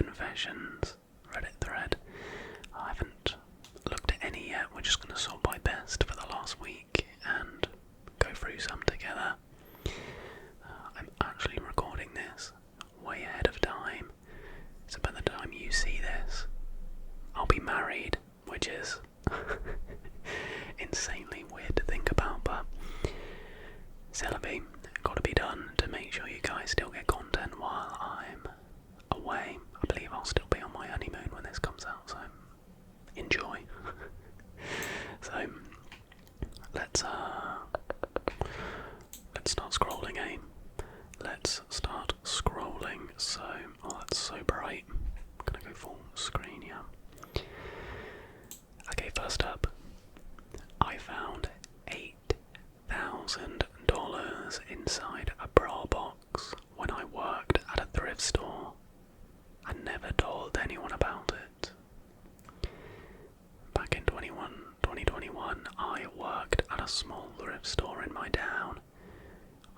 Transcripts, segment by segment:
confessions Reddit thread. I haven't looked at any yet. We're just going to sort by best for the last week and go through some together. I'm actually recording this way ahead of time, so by the time you see this, I'll be married, which is insanely weird to think about, but celibacy got to be done to make sure you guys still get content while I'm away. I believe I'll still be on my honeymoon when this comes out, so enjoy. So let's start scrolling, eh? Let's start scrolling. So, oh, that's so bright. I'm gonna go full screen, yeah. Okay, first up, I found $8,000 inside a bra box when I worked at a thrift store and never told anyone about it. Back in 2021, I worked at a small thrift store in my town.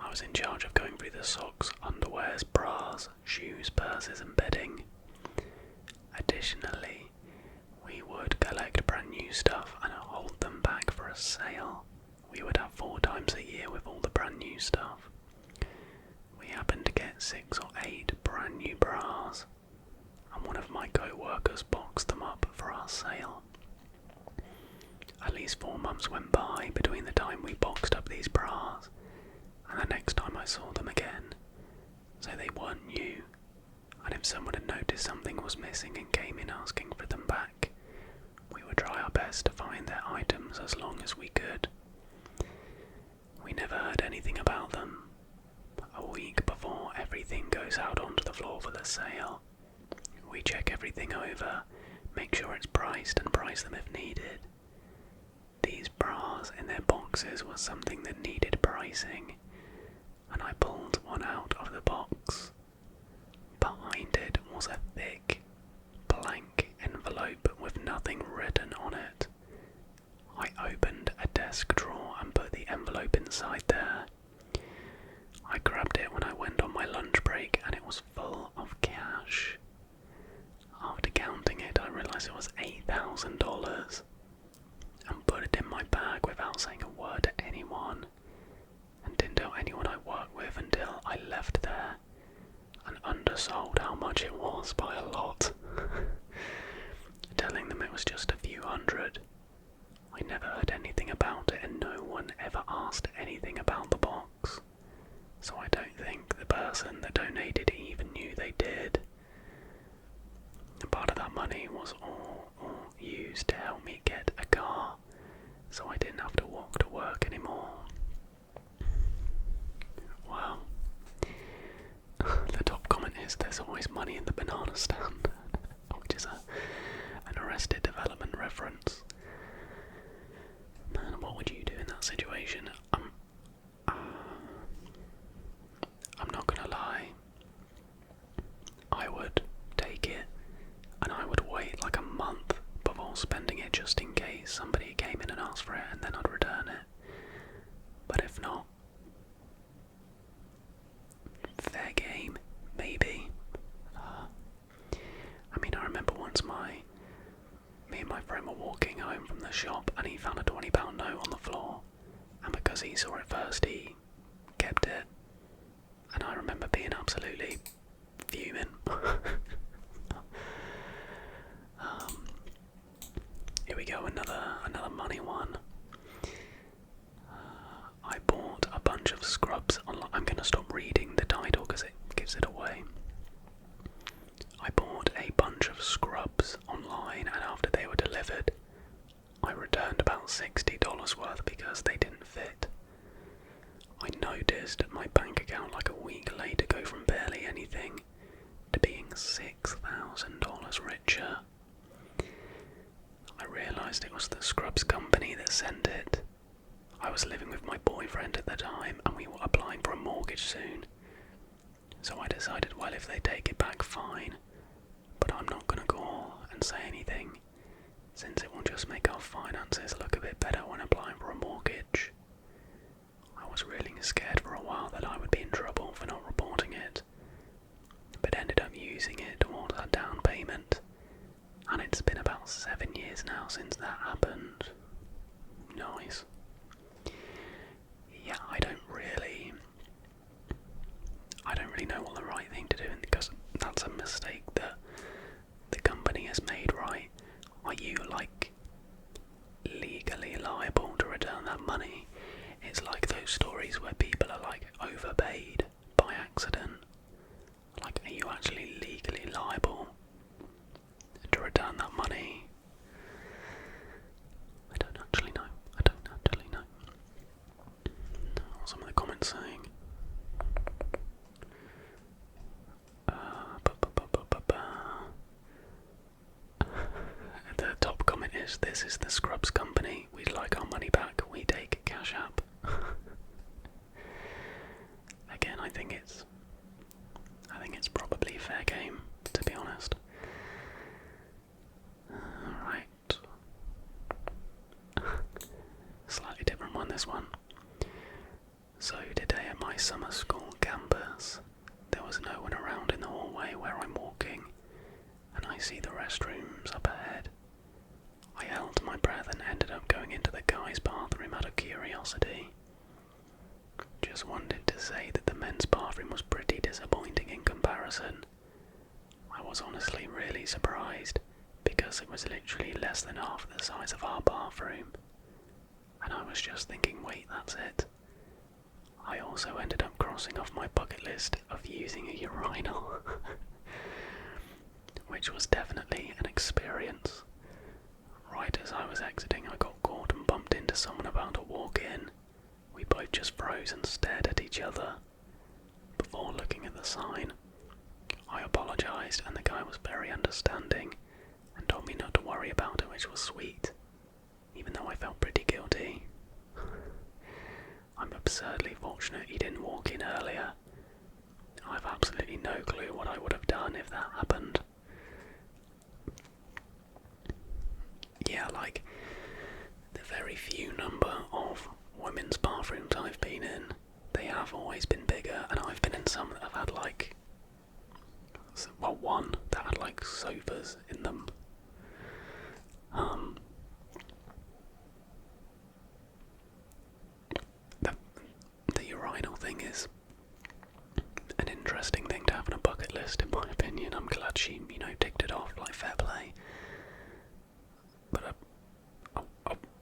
I was in charge of going through the socks, underwears, bras, shoes, purses and bedding. Additionally, we would collect brand new stuff and hold them back for a sale. We would have 4 times a year with all the brand new stuff. We happened to get 6 or 8 brand new bras, and one of my co-workers boxed them up for our sale. At least 4 months went by between the time we boxed up these bras and the next time I saw them again, so they weren't new, and if someone had noticed something was missing and came in asking for them back, we would try our best to find their items as long as we could. We never heard anything about them. A week before everything goes out onto the floor for the sale, we check everything over, make sure it's priced and price them if needed. These bras in their boxes was something that needed pricing, and I pulled one out of the box. Behind it was a thick, blank envelope with nothing written on it. I opened a desk drawer and put the envelope inside there. I grabbed it when I went on my lunch break and it was full of cash. After counting it, I realised it was $8,000 and put it in my bag without saying a word to anyone, and didn't tell anyone I worked with until I left there and undersold how much it was by a lot, telling them it was just a few hundred. I never heard anything about it and no one ever asked anything about the box, so I don't think the person that donated even knew they did. Part of that money was all used to help me get a car, so I didn't have to walk to work anymore. Wow. The top comment is, "There's always money in the banana stand," which is an Arrested Development reference. Man, what would you do in that situation? I'm not gonna lie. I would take it, and I would wait like a month before spending it just in case somebody came in and asked for it, and then I'd return it. But if not, fair game, maybe. I mean, I remember once me and my friend were walking home from the shop and he found a £20 note on the floor, and because he saw it first, he kept it. And I remember being absolutely fuming. Here we go, another money one. I bought a bunch of scrubs online. I'm going to stop reading the title because it gives it away. I bought a bunch of scrubs online, and after they were delivered, I returned about $60 worth because they didn't fit. I noticed my bank account like a week later go from barely anything to being $6,000 richer. I realised it was the scrubs company that sent it. I was living with my boyfriend at the time and we were applying for a mortgage soon. So I decided, well, if they take it back, fine, but I'm not going to call and say anything, since it will just make our finances look a bit better when applying for a mortgage. I was really scared for a while that I would be in trouble for not reporting it, but ended up using using it towards our down payment, and it's been about 7 years now since that happened. Nice. Yeah, I don't really know what the right thing to do, because that's a mistake that the company has made, right? Are you legally liable to return that money? It's like those stories where people are overpaid by accident. Are you actually legally liable to return that money? I don't actually know. What's some of the comments saying? The top comment is, "This is the Scrubs company. We'd like our money back. We take Cash App." Again, I think it's probably fair game, to be honest. Alright. Slightly different one, this one. "So today at my summer school campus, there was no one around in the hallway where I'm walking, and I see the restrooms up ahead. I held my breath and ended up going into the guys' bathroom out of curiosity. Just wanted to say that the men's bathroom was pretty disappointing in comparison. I was honestly really surprised, because it was literally less than half the size of our bathroom. And I was just thinking, wait, that's it. I also ended up crossing off my bucket list of using a urinal." Which was definitely an experience. Right as I was exiting, I got caught and bumped into someone about to walk in. We both just froze and stared at each other. Before looking at the sign, I apologised, and the guy was very understanding and told me not to worry about it, which was sweet, even though I felt pretty guilty. I'm absurdly fortunate he didn't walk in earlier. I've absolutely no clue what I would have done if that happened. Yeah, the very few number of women's bathrooms I've been in, they have always been bigger, and I've been in some that have had one that had sofas in them. The urinal thing is an interesting thing to have on a bucket list, in my opinion. I'm glad she, ticked it off, fair play. But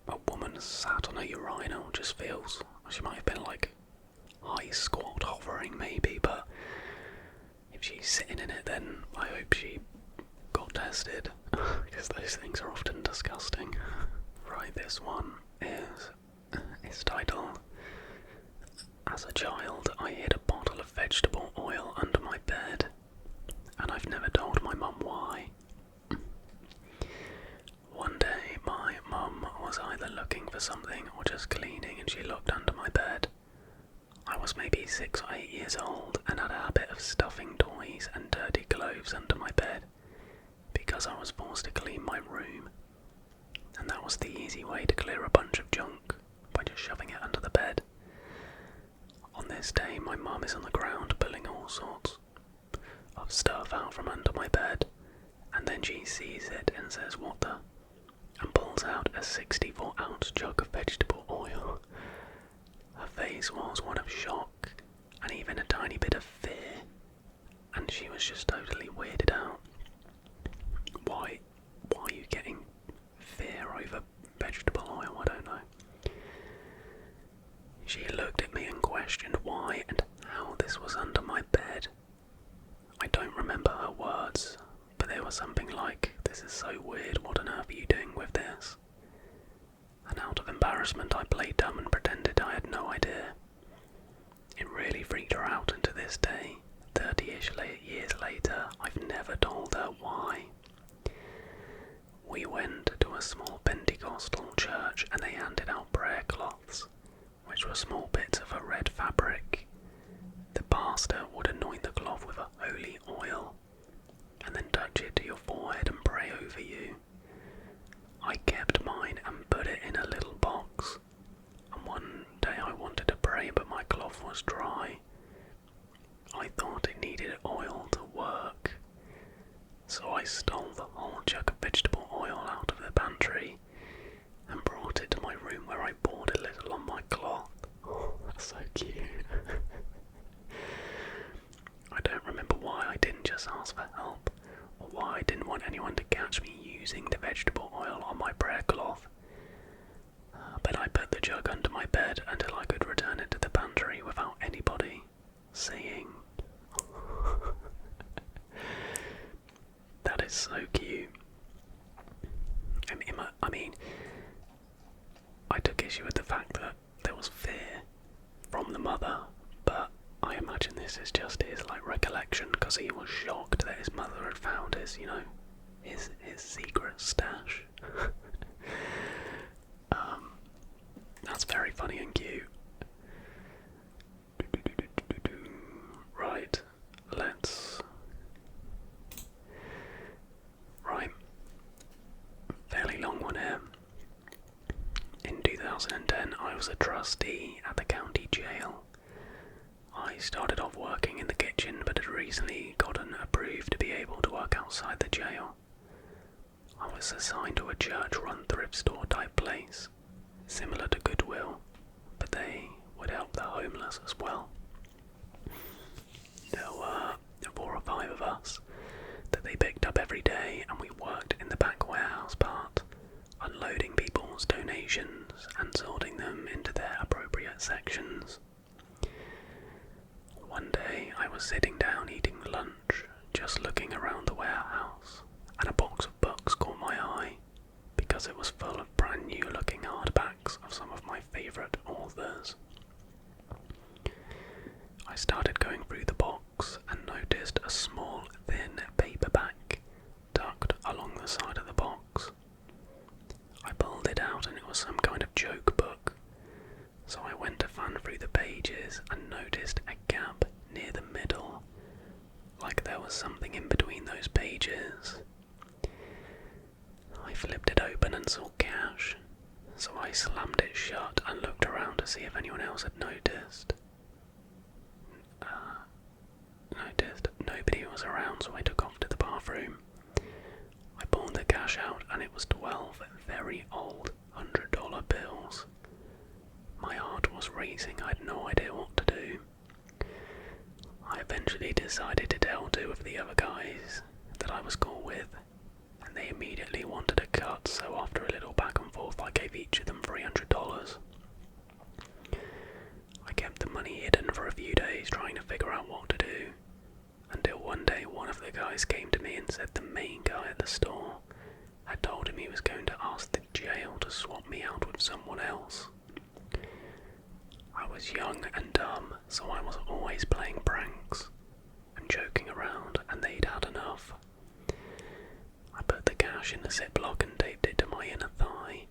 a woman sat on a urinal just feels, she might have been high squat hovering maybe, but if she's sitting in it, then I hope she got tested, because those things are often disgusting. Right, this one is titled, "As a child, I hid a bottle of vegetable oil under my bed, and I've never told my mum why. One day, my mum was either looking for something or just cleaning, and she looked under my bed. I was maybe 6 or 8 years old and had a habit of stuffing toys and dirty clothes under my bed, because I was forced to clean my room, and that was the easy way to clear a bunch of junk, by just shoving it under the bed. On this day, my mum is on the ground pulling all sorts of stuff out from under my bed, and then she sees it and says, 'What the?' and pulls out a 64-ounce jug of vegetable oil. Her face was one of shock and even a tiny bit of fear, and she was just totally weirded out. Why are you getting fear over vegetable oil? I don't know. She looked at me and questioned why and how this was under my bed. I don't remember her words, but they were something like, 'This is so weird, what on earth are you doing with this?' And out of embarrassment, I played dumb and pretended I had no idea. It really freaked her out, and to this day, 30-ish years later, I've never told her why. We went to a small Pentecostal church, and they handed out prayer cloths, which were small bits of a red fabric. The pastor would anoint the cloth with a holy oil, and then touch it to your forehead and pray over you. I kept mine and put it in a little box, and one day I wanted to pray, but my cloth was dry. I thought it needed oil to work, stole the whole jug of vegetable oil out of the pantry and brought it to my room where I poured a little on my cloth. Oh, that's so cute. I don't remember why I didn't just ask for help, or why I didn't want anyone to catch me using the vegetable oil on my prayer cloth. But I put the jug under my bed until I could return it to the pantry without anybody seeing. That is so cute. I mean, I took issue with the fact that there was fear from the mother, but I imagine this is just his recollection, because he was shocked that his mother had found his, his secret stash. That's very funny and cute. Right, fairly long one here. In 2010, I was a trustee at the county jail. I started off working in the kitchen, but had recently gotten approved to be able to work outside the jail. I was assigned to a church-run thrift store type place, similar to Goodwill, but they would help the homeless as well. There were 4 or 5 of us that they picked up every day, and we worked in the back warehouse part, unloading people's donations and sorting them into their appropriate sections. One day I was sitting down eating lunch, just looking around the warehouse, and a box of books caught my eye, because it was full of brand new looking hardbacks of some of my favourite authors. I started going through the box and noticed a small, thin paperback tucked along the side of the box. I pulled it out and it was some kind of joke book, so I went to fan through the pages and noticed a gap near the middle, like there was something in between those pages. I flipped it open and saw cash, so I slammed it shut and looked around to see if anyone else had noticed. Nobody was around, so I took off to the bathroom. I pulled the cash out and it was 12 very old $100 bills. My heart was racing, I had no idea what to do. I eventually decided to tell 2 of the other guys that I was cool with, and they immediately wanted a cut, so after a little back and forth I gave each of them $300. I kept the money hidden for a few days trying to figure out what to do, until one day one of the guys came to me and said the main guy at the store had told him he was going to ask the jail to swap me out with someone else. I was young and dumb, so I was always playing pranks and joking around, and they'd had enough. I put the cash in a Ziploc and taped it to my inner thigh.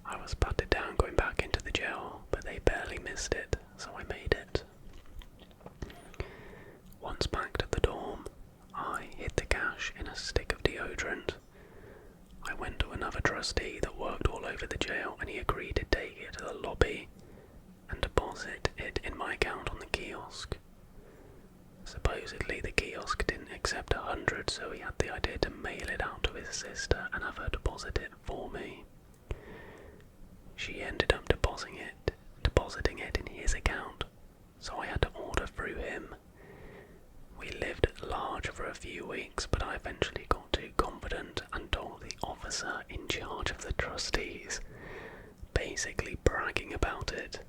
I was patted down going back into the jail, but they barely missed it, so I made it. Once back to the dorm, I hid the cash in a stick of deodorant. I went to another trustee that worked all over the jail, and he agreed to take it to the lobby and deposit it in my account on the kiosk. Supposedly the kiosk didn't accept 100, so he had the idea to mail it out to his sister and have her deposit it for me. She ended up depositing it in his account, so I had to order through him. We lived large for a few weeks, but I eventually got too confident and told the officer in charge of the trustees, basically bragging about it,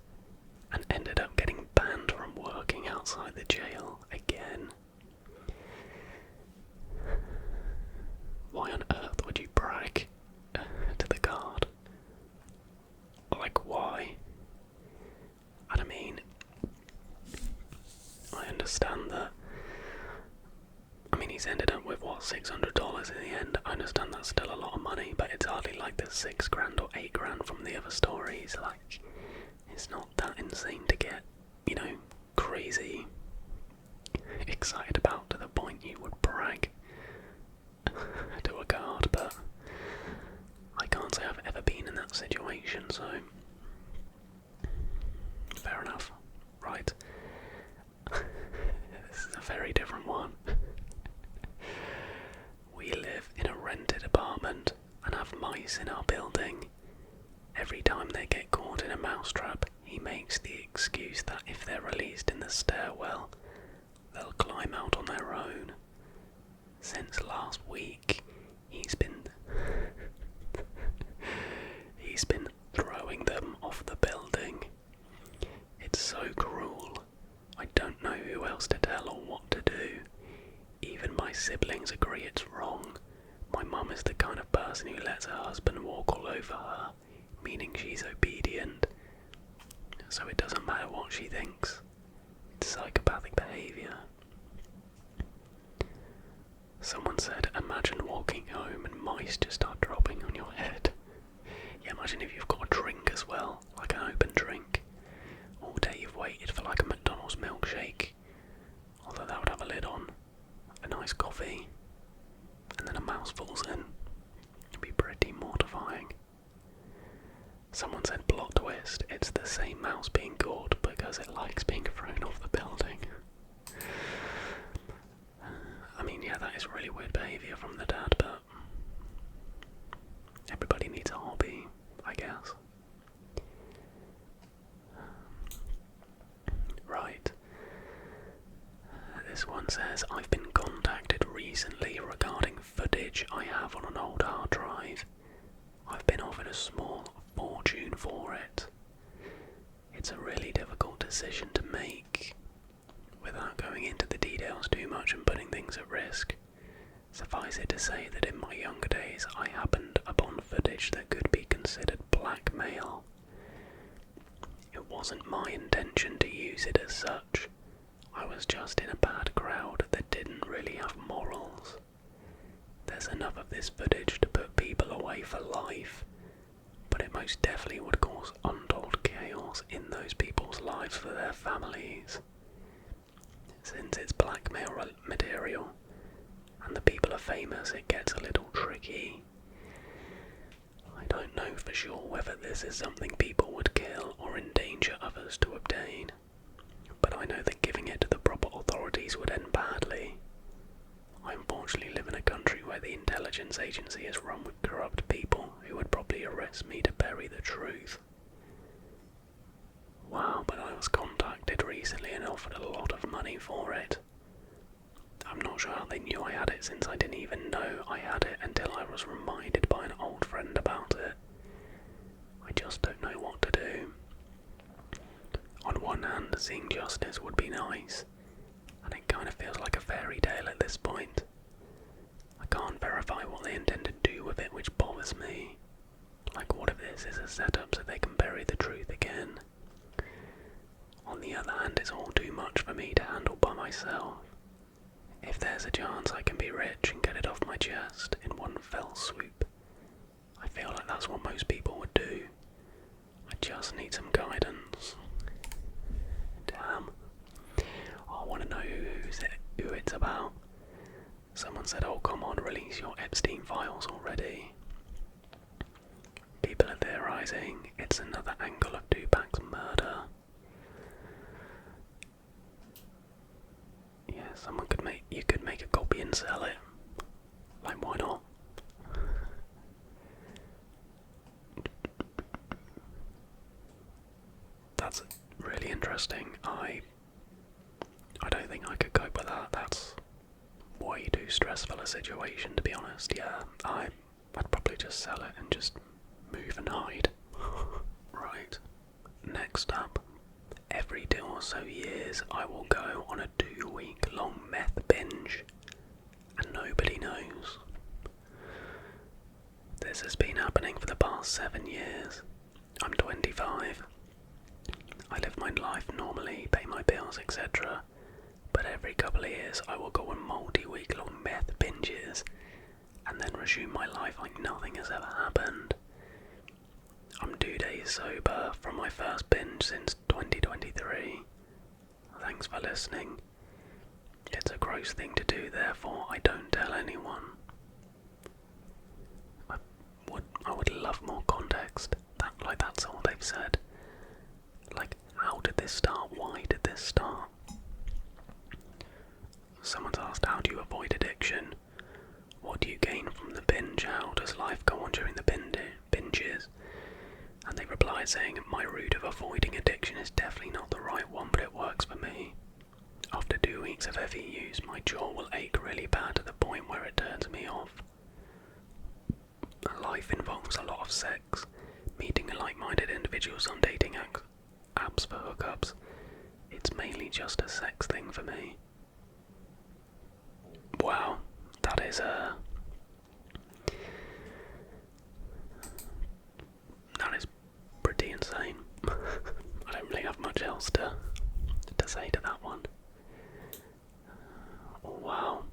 and ended up getting banned from working outside the jail again. Why on earth would you brag to the guard? Why? And I mean, I understand that. I mean, he's ended up with $600 in the end. I understand that's still a lot of money, but it's hardly like the $6,000 or $8,000 from the other stories. It's not that insane to get, crazy excited about to the point you would brag to a guard, but I can't say I've ever been in that situation, so fair enough. Right. This is a very different one. We live guys in our building, every time they get caught in a mousetrap, he makes the excuse that if they're released in the stairwell, they'll climb out on their own. Since last week, he's been throwing them off the building. It's so cruel. I don't know who else to tell or what to do. Even my siblings agree it's wrong. My mum is the kind of person who lets her husband walk all over her, meaning she's obedient. So it doesn't matter what she thinks. It's psychopathic behaviour. Someone said, imagine walking home and mice just start dropping on your head. Yeah, imagine if you've got a drink as well, like an open drink. All day you've waited for like a McDonald's milkshake, although that would have a lid on, a nice coffee, and then a mouse falls in. It'd be pretty mortifying. Someone said plot twist, it's the same mouse being caught because it likes being thrown off the building. I mean, yeah, that is really weird behaviour from the dad, but everybody needs a hobby, I guess. Right. This one says, I've been contacted recently regarding footage I have on an old hard drive. I've been offered a small fortune for it. It's a really difficult decision to make. Without going into the details too much and putting things at risk, suffice it to say that in my younger days I happened upon footage that could be considered blackmail. It wasn't my intention to use it as such. I was just in a bad crowd that didn't really have morals. There's enough of this footage to put people away for life, but it most definitely would cause untold chaos in those people's lives for their families. Since it's blackmail material, and the people are famous, it gets a little tricky. I don't know for sure whether this is something people would kill or endanger others to obtain, but I know that giving it to the proper authorities would end badly. I unfortunately live in a country where the intelligence agency is run with corrupt people who would probably arrest me to bury the truth. Wow, but I was contacted recently and offered a lot of money for it. I'm not sure how they knew I had it, since I didn't even know I had it until I was reminded by an old friend about it. I just don't know what to do. On one hand, seeing justice would be nice, and it kind of feels like a fairy tale at this point. I can't verify what they intend to do with it, which bothers me. Like, what if this is a setup so they can bury the truth again? On the other hand, it's all too much for me to handle by myself. If there's a chance I can be rich and get it off my chest in one fell swoop, I feel like that's what most people would do. I just need some guidance. Damn. I want to know who it's about. Someone said, oh come on, release your Epstein files already. People are theorizing it's another angle of Tupac's murder. Yeah, you could make a copy and sell it. Like, why not? That's really interesting. I don't think I could cope with that. That's way too stressful a situation, to be honest. Yeah, I'd probably just sell it and just move and hide. Right, next up. Every 2 or so years I will go on a 2-week-long meth binge, and nobody knows. This has been happening for the past 7 years. I'm 25. I live my life normally, pay my bills, etc. But every couple of years I will go on multi-week-long meth binges, and then resume my life like nothing has ever happened. I'm 2 days sober from my first binge since 2023. Thanks for listening. It's a gross thing to do, therefore I don't tell anyone. I would love more context. That's all they've said. Like, how did this start? Why did this start? Someone's asked, how do you avoid addiction? What do you gain from the binge? How does life go on during the binge? was a lot of sex, meeting like-minded individuals on dating apps for hookups. It's mainly just a sex thing for me. Wow, that is pretty insane. I don't really have much else to say to that one. Wow,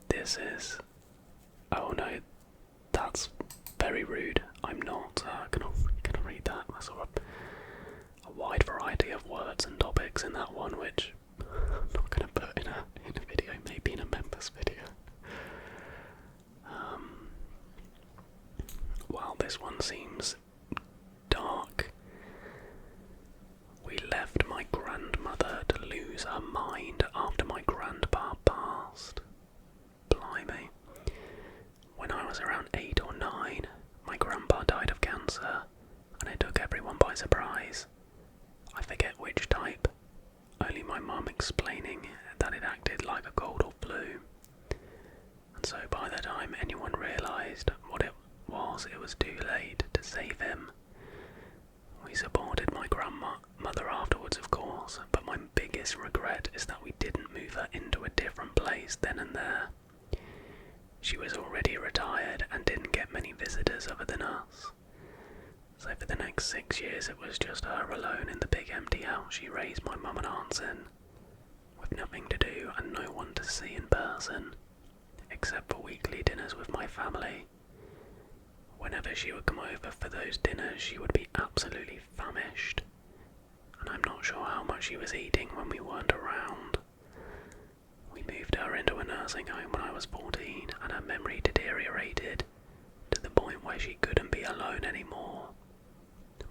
this is... Oh no, that's very rude. I'm not gonna read that. I saw a wide variety of words and topics in that one, which I'm not gonna put in a video, maybe in a members video. Wow, this one seems dark. We left my grandmother to lose her mind after my grandpa passed. Blimey. When I was around 8 or 9, my grandpa died of cancer, and it took everyone by surprise. I forget which type, only my mum explaining that it acted like a cold or flu. And so by the time anyone realised what it was too late to save him. We supported my grandmother afterwards, of course, but my biggest regret is that we didn't move her into a different place then and there. She was already retired and didn't get many visitors other than us. So for the next 6 years it was just her alone in the big empty house she raised my mum and aunts in, with nothing to do and no one to see in person, except for weekly dinners with my family. Whenever she would come over for those dinners, she would be absolutely famished, and I'm not sure how much she was eating when we weren't around. We moved her into a nursing home when I was 14, and her memory deteriorated to the point where she couldn't be alone anymore.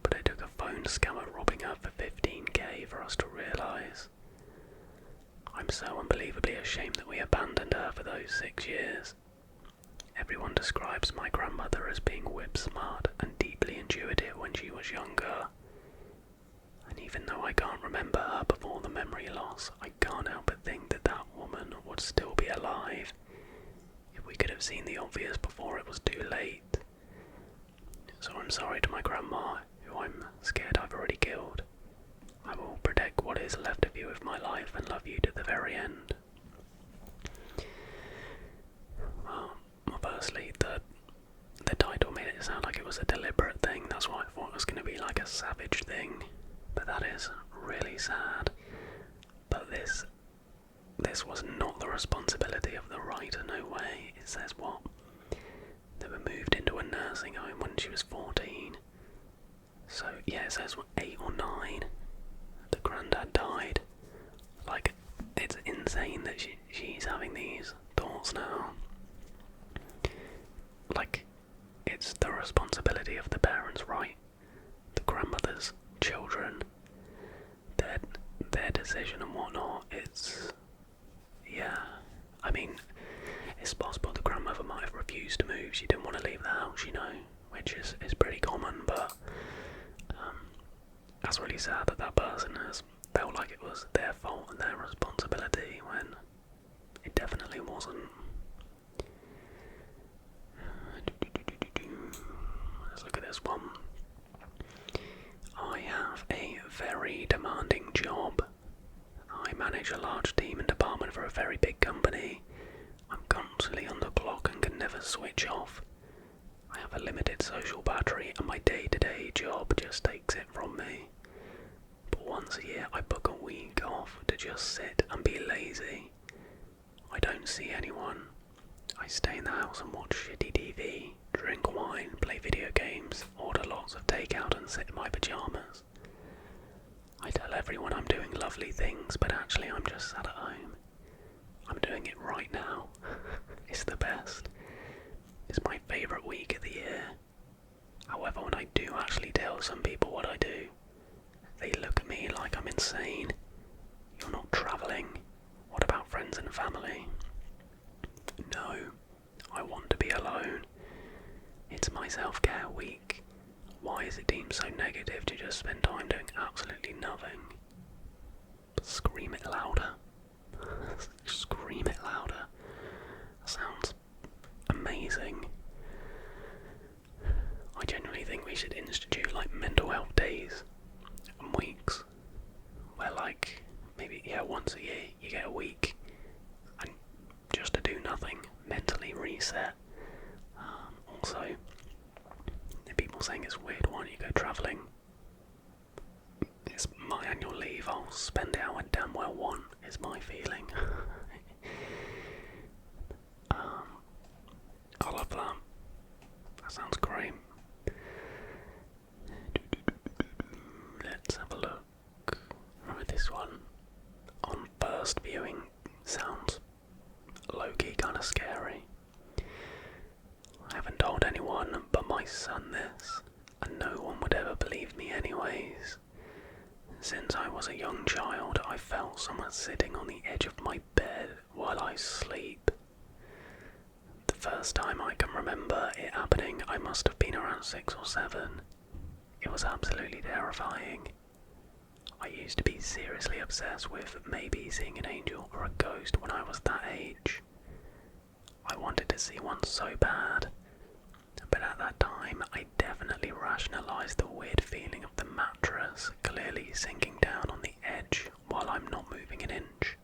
But it took a phone scammer robbing her for 15k for us to realise. I'm so unbelievably ashamed that we abandoned her for those 6 years. Everyone describes my grandmother as being whip-smart and deeply intuitive when she was younger. And even though I can't remember her before the memory loss, I can't help but think that that woman would still be alive if we could have seen the obvious before it was too late. So I'm sorry to my grandma, who I'm scared I've already killed. I will protect what is left of you with my life and love you to the very end. Well, firstly, the title made it sound like it was a deliberate thing. That's why I thought it was going to be like a savage thing. But that is really sad. But this was not the responsibility of the writer, no way. It says what? They were moved into a nursing home when she was 14. So, yeah, it says what, 8 or 9. The granddad died. Like, it's insane that she's having these thoughts now. Like, it's the responsibility of the parents, right? The grandmother's children, their decision and whatnot. It's, yeah, I mean, it's possible the grandmother might have refused to move. She didn't want to leave the house, you know, which is pretty common, but that's really sad that that person has felt like it was their fault and their responsibility when it definitely wasn't. Let's look at this one. I have a very demanding job. I manage a large team and department for a very big company. I'm constantly on the clock and can never switch off. I have a limited social battery and my day-to-day job just takes it from me. But once a year I book a week off to just sit and be lazy. I don't see anyone. I stay in the house and watch shitty TV, drink wine, play video games, order lots of takeout and sit in my pyjamas. I tell everyone I'm doing lovely things, but actually I'm just sat at home. I'm doing it right now. It's the best. It's my favourite week of the year. However, when I do actually tell some people what I do, they look at me like I'm insane. You're not travelling. What about friends and family? No, I want to be alone. It's my self-care week. Why is it deemed so negative to just spend time doing absolutely nothing? Scream it louder. Scream it louder. That sounds amazing. we should institute like mental health days and weeks where like maybe once a year you get a week and just to do nothing, mentally reset. Also, people saying it's weird when you go travelling. It's my annual leave, I'll spend it how I damn well want, is my feeling. I love that. That sounds great. Let's have a look. Right, this one, on first viewing, sounds low-key kind of scary. I haven't told anyone but my son this, and no one would ever believe me anyways. Since I was a young child, I felt someone sitting on the edge of my bed while I sleep. The first time I can remember it happening, I must have been around 6 or 7. It was absolutely terrifying. I used to be seriously obsessed with maybe seeing an angel or a ghost when I was that age. I wanted to see one so bad, but at that time I definitely rationalised the weird feeling of the mattress clearly sinking down on the edge while I'm not moving an inch.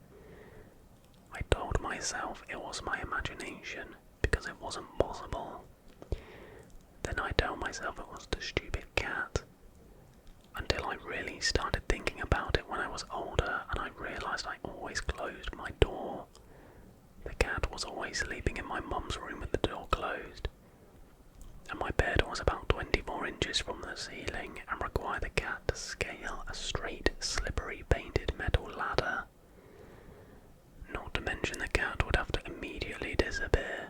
I told myself it was my imagination because it wasn't possible. Then I told myself it was the stupid cat, until I really started thinking about it when I was older and I realised I always closed my door. The cat was always sleeping in my mum's room with the door closed, and my bed was about 24 inches from the ceiling and required the cat to scale a straight, slippery, painted metal ladder. Not to mention the cat would have to immediately disappear,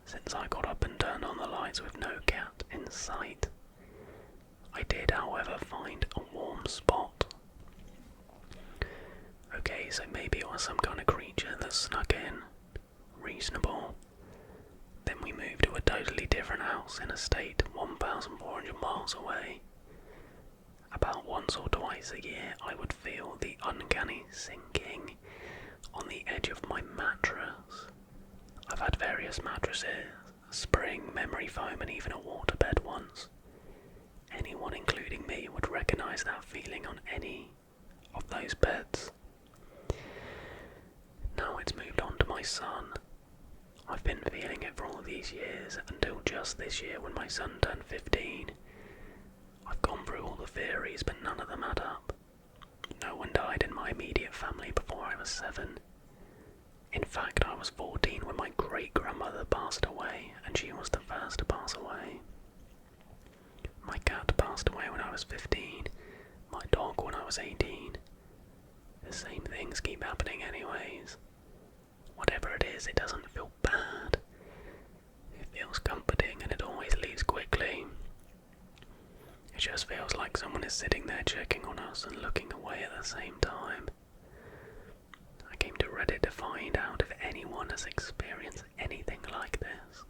since I got up and turned on the lights with no cat in sight. I did, however, find a warm spot. Okay, so maybe it was some kind of creature that snuck in. Reasonable. Then we moved to a totally different house in a state 1,400 miles away. About once or twice a year I would feel the uncanny sinking on the edge of my mattress. I've had various mattresses, a spring, memory foam and even a waterbed once. Anyone, including me, would recognise that feeling on any of those beds. Now it's moved on to my son. I've been feeling it for all these years until just this year when my son turned 15. I've gone through all the theories, but none of them add up. No one died in my immediate family before I was 7. In fact, I was 14 when my great-grandmother passed away, and she was the first to pass away. My cat passed away when I was 15, my dog when I was 18. The same things keep happening anyways. Whatever it is, it doesn't feel bad. It feels comforting and it always leaves quickly. It just feels like someone is sitting there checking on us and looking away at the same time. I came to Reddit to find out if anyone has experienced anything like this,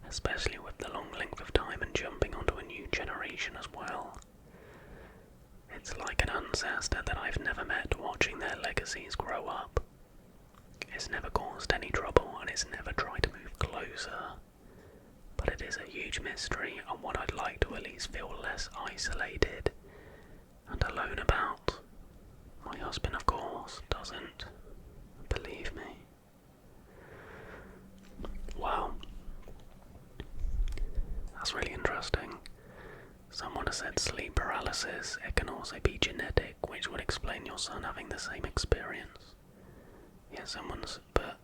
especially with the long length of time and jumping onto a new generation as well. It's like an ancestor that I've never met watching their legacies grow up. It's never caused any trouble and it's never tried to move closer. But it is a huge mystery and one I'd like to at least feel less isolated and alone about. My husband, of course, doesn't believe me. Wow. That's really interesting. Someone has said sleep paralysis. It can also be genetic, which would explain your son having the same experience. Yeah, someone's put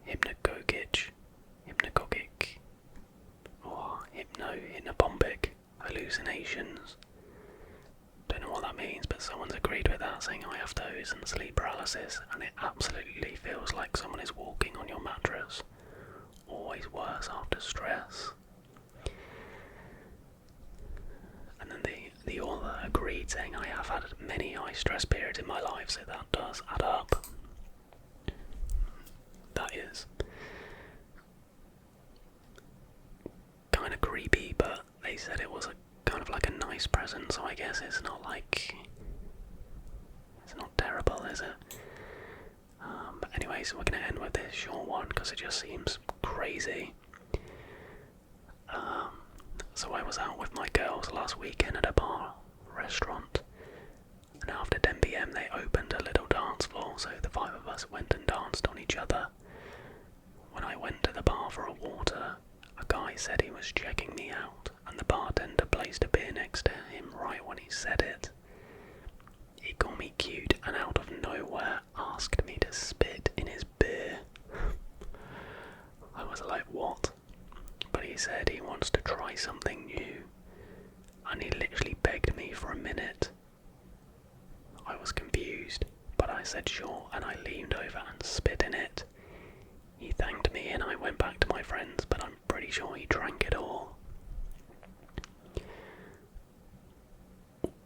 hypnagogic, or hypnopompic hallucinations. Don't know what that means, but someone's agreed with that, saying I have those and sleep paralysis, and it absolutely feels like someone is walking on your mattress. Always worse after stress. And then the author agreed, saying I have had many high stress periods in my life, so that does add up. That is kind of creepy, but they said it was a kind of like a nice present, so I guess it's not terrible, is it? But anyway, so we're going to end with this short one because it just seems crazy. So I was out with my girls last weekend at a bar restaurant, and after 10 PM they opened a little dance floor, so the 5 of us went and danced on each other. When I went to the bar for a water, a guy said he was checking me out, and the bartender placed a beer next to him right when he said it. He called me cute and out of nowhere asked me to spit in his beer. I was like, what? But he said he wants to try something new, and he literally begged me for a minute. I was confused, but I said sure, and I leaned over and spit in it. He thanked me and I went back to my friends, but I'm pretty sure he drank it all.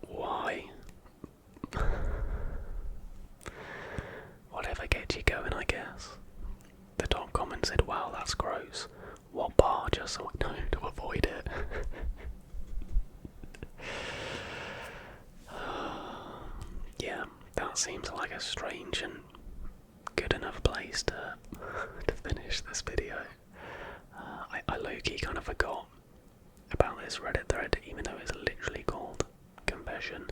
Why? Whatever gets you going, I guess. The top comment said, wow, that's gross. What bar? Just so I know to avoid it. Yeah, that seems like a strange and good enough place to finish this video. I low-key kind of forgot about this Reddit thread, even though it's literally called Confession.